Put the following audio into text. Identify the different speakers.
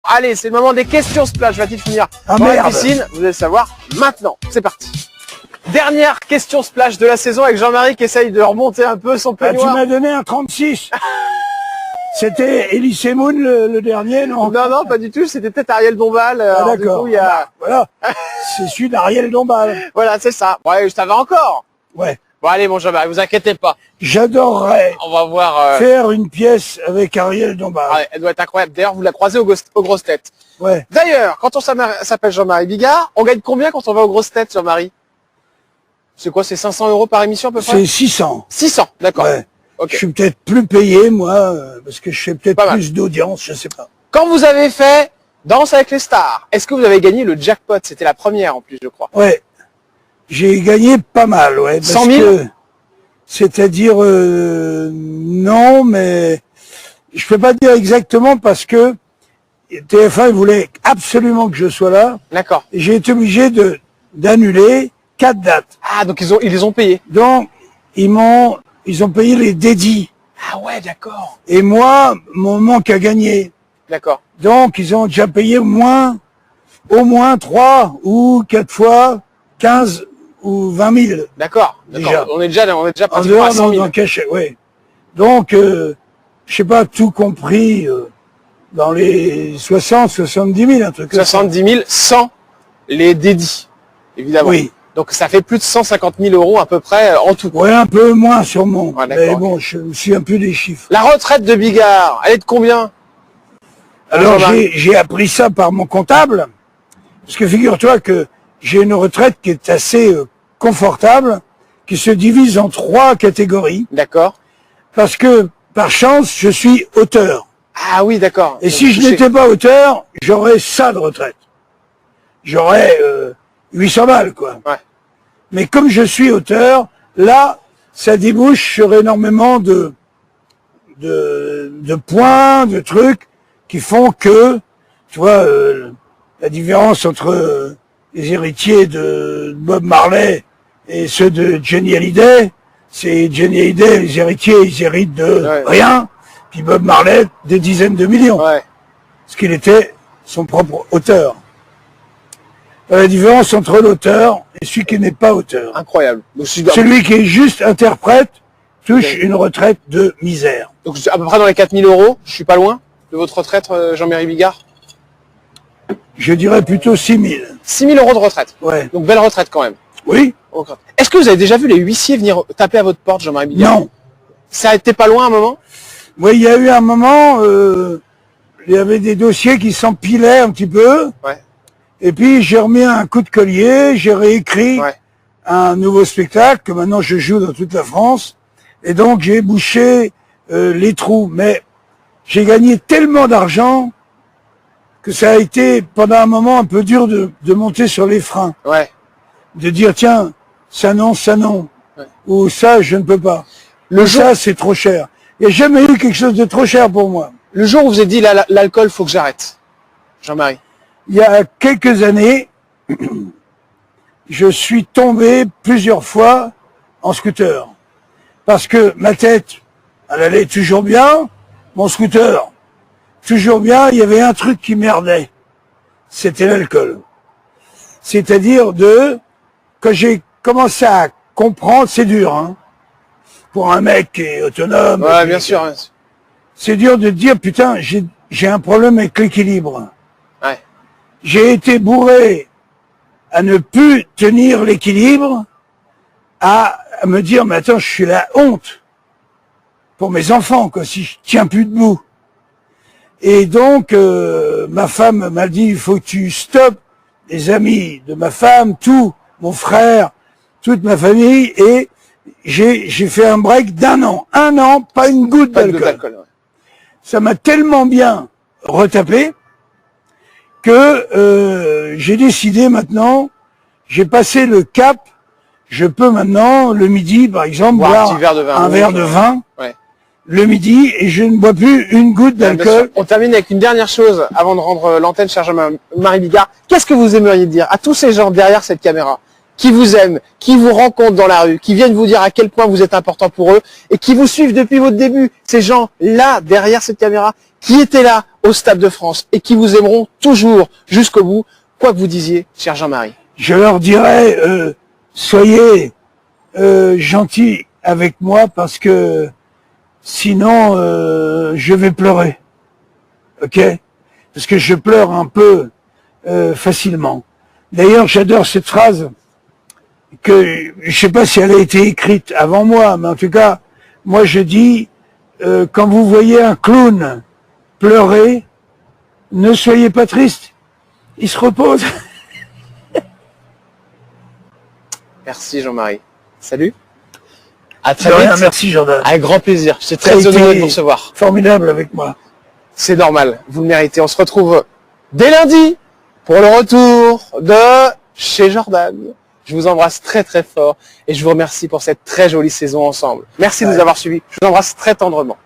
Speaker 1: Allez, c'est le moment des questions splash. Va-t-il finir dans la piscine? Vous allez le savoir maintenant. C'est parti. Dernière question splash de la saison avec Jean-Marie qui essaye de remonter un peu son peignoir.
Speaker 2: Tu m'as donné un 36. C'était Elie Moon le dernier, non?
Speaker 1: Non, non, pas du tout. C'était peut-être Ariel Dombal.
Speaker 2: D'accord. Voilà. C'est celui d'Ariel Dombal.
Speaker 1: Voilà, c'est ça. Ouais, ça va encore.
Speaker 2: Ouais.
Speaker 1: Bon, allez, mon Jean-Marie, vous inquiétez pas.
Speaker 2: J'adorerais
Speaker 1: on va voir
Speaker 2: faire une pièce avec Ariel Dombal.
Speaker 1: Ah, elle doit être incroyable. D'ailleurs, vous la croisez aux grosses têtes.
Speaker 2: Ouais.
Speaker 1: D'ailleurs, quand on s'appelle Jean-Marie Bigard, on gagne combien quand on va aux grosses têtes, Jean-Marie? C'est quoi, c'est 500 € par émission à peu près?
Speaker 2: C'est 600.
Speaker 1: 600, d'accord.
Speaker 2: Ouais.
Speaker 1: Okay.
Speaker 2: Je suis peut-être plus payé, moi, parce que je fais peut-être plus d'audience, je sais pas.
Speaker 1: Quand vous avez fait Danse avec les stars, est-ce que vous avez gagné le jackpot? C'était la première en plus, je crois.
Speaker 2: Ouais. J'ai gagné pas mal, ouais.
Speaker 1: 100 000?
Speaker 2: C'est-à-dire, non, mais je peux pas dire exactement parce que TF1 voulait absolument que je sois là.
Speaker 1: D'accord.
Speaker 2: Et j'ai été obligé d'annuler 4 dates.
Speaker 1: Ah, donc ils les ont payés.
Speaker 2: Donc, ils ont payé les dédits.
Speaker 1: Ah ouais, d'accord.
Speaker 2: Et moi, mon manque à gagner.
Speaker 1: D'accord.
Speaker 2: Donc, ils ont déjà payé au moins 3 ou 4 fois 15 ou 20 000.
Speaker 1: D'accord. On est déjà pratiquement à 100 000.
Speaker 2: En cachet, oui. Donc, je sais pas, tout compris, dans les 70 000, un truc.
Speaker 1: 70 000 sans les dédits, évidemment.
Speaker 2: Oui.
Speaker 1: Donc ça fait plus de 150 000 € à peu près en tout.
Speaker 2: Ouais, un peu moins sûrement.
Speaker 1: Ouais,
Speaker 2: mais bon, je me suis un peu des chiffres.
Speaker 1: La retraite de Bigard, elle est de combien?
Speaker 2: Alors j'ai appris ça par mon comptable, parce que figure-toi que j'ai une retraite qui est assez confortable, qui se divise en 3 catégories.
Speaker 1: D'accord.
Speaker 2: Parce que, par chance, je suis auteur.
Speaker 1: Ah oui, d'accord.
Speaker 2: Et si je n'étais pas auteur, j'aurais ça de retraite. J'aurais 800 balles, quoi.
Speaker 1: Ouais.
Speaker 2: Mais comme je suis auteur, là, ça débouche sur énormément de points, de trucs qui font que, tu vois, la différence entre les héritiers de Bob Marley et ceux de Johnny Hallyday, c'est Johnny Hallyday, les héritiers, ils héritent de rien, puis Bob Marley, des dizaines de millions.
Speaker 1: Ouais.
Speaker 2: Parce qu'il était son propre auteur. La différence entre l'auteur et celui qui n'est pas auteur.
Speaker 1: Incroyable. Donc,
Speaker 2: celui qui est juste interprète touche une retraite de misère.
Speaker 1: Donc à peu près dans les 4 000 €, je suis pas loin de votre retraite, Jean-Marie Bigard?
Speaker 2: Je dirais plutôt 6 000.
Speaker 1: 6 000 € de retraite.
Speaker 2: Ouais.
Speaker 1: Donc belle retraite quand même.
Speaker 2: Oui.
Speaker 1: Est-ce que vous avez déjà vu les huissiers venir taper à votre porte, Jean-Marie Bigard?
Speaker 2: Non.
Speaker 1: Ça a été pas loin à un moment?
Speaker 2: Oui, il y a eu un moment, il y avait des dossiers qui s'empilaient un petit peu.
Speaker 1: Ouais.
Speaker 2: Et puis j'ai remis un coup de collier, j'ai réécrit un nouveau spectacle que maintenant je joue dans toute la France. Et donc j'ai bouché les trous. Mais j'ai gagné tellement d'argent que ça a été pendant un moment un peu dur de monter sur les freins.
Speaker 1: Ouais.
Speaker 2: De dire tiens, ça non,
Speaker 1: ouais.
Speaker 2: Ou ça je ne peux pas. Ça c'est trop cher. Il n'y a jamais eu quelque chose de trop cher pour moi.
Speaker 1: Le jour où vous avez dit l'alcool, faut que j'arrête, Jean-Marie.
Speaker 2: Il y a quelques années, je suis tombé plusieurs fois en scooter. Parce que ma tête, elle allait toujours bien, mon scooter, toujours bien, il y avait un truc qui merdait. C'était l'alcool. C'est-à-dire quand j'ai commencé à comprendre, c'est dur, hein, pour un mec qui est autonome.
Speaker 1: Ouais, bien sûr.
Speaker 2: C'est dur de dire, putain, j'ai un problème avec l'équilibre.
Speaker 1: Ouais.
Speaker 2: J'ai été bourré à ne plus tenir l'équilibre, à me dire, mais attends, je suis la honte pour mes enfants, quoi, si je tiens plus debout. Et donc, ma femme m'a dit, il faut que tu stoppes. Les amis de ma femme, tout, mon frère, toute ma famille, et j'ai fait un break d'1 an. 1 an, pas une goutte d'alcool.
Speaker 1: Ouais.
Speaker 2: Ça m'a tellement bien retapé que j'ai décidé maintenant, j'ai passé le cap, je peux maintenant, le midi par exemple, boire un verre de vin
Speaker 1: ouais.
Speaker 2: Le midi et je ne bois plus une goutte d'alcool.
Speaker 1: On termine avec une dernière chose avant de rendre l'antenne, cher Jean-Marie Bigard. Qu'est-ce que vous aimeriez dire à tous ces gens derrière cette caméra qui vous aiment, qui vous rencontrent dans la rue, qui viennent vous dire à quel point vous êtes important pour eux et qui vous suivent depuis votre début. Ces gens là, derrière cette caméra, qui étaient là au Stade de France et qui vous aimeront toujours jusqu'au bout, quoi que vous disiez, cher Jean-Marie.
Speaker 2: Je leur dirais, soyez gentils avec moi parce que sinon je vais pleurer. Ok? Parce que je pleure un peu facilement. D'ailleurs, j'adore cette phrase que je sais pas si elle a été écrite avant moi, mais en tout cas, moi je dis quand vous voyez un clown pleurer, ne soyez pas triste, il se repose.
Speaker 1: Merci Jean-Marie. Salut. À très
Speaker 2: De rien,
Speaker 1: vite.
Speaker 2: merci Jordan.
Speaker 1: Avec grand plaisir. J'étais très honoré de vous recevoir.
Speaker 2: Formidable avec moi.
Speaker 1: C'est normal, vous le méritez. On se retrouve dès lundi pour le retour de chez Jordan. Je vous embrasse très très fort et je vous remercie pour cette très jolie saison ensemble. Merci de nous avoir suivis. Je vous embrasse très tendrement.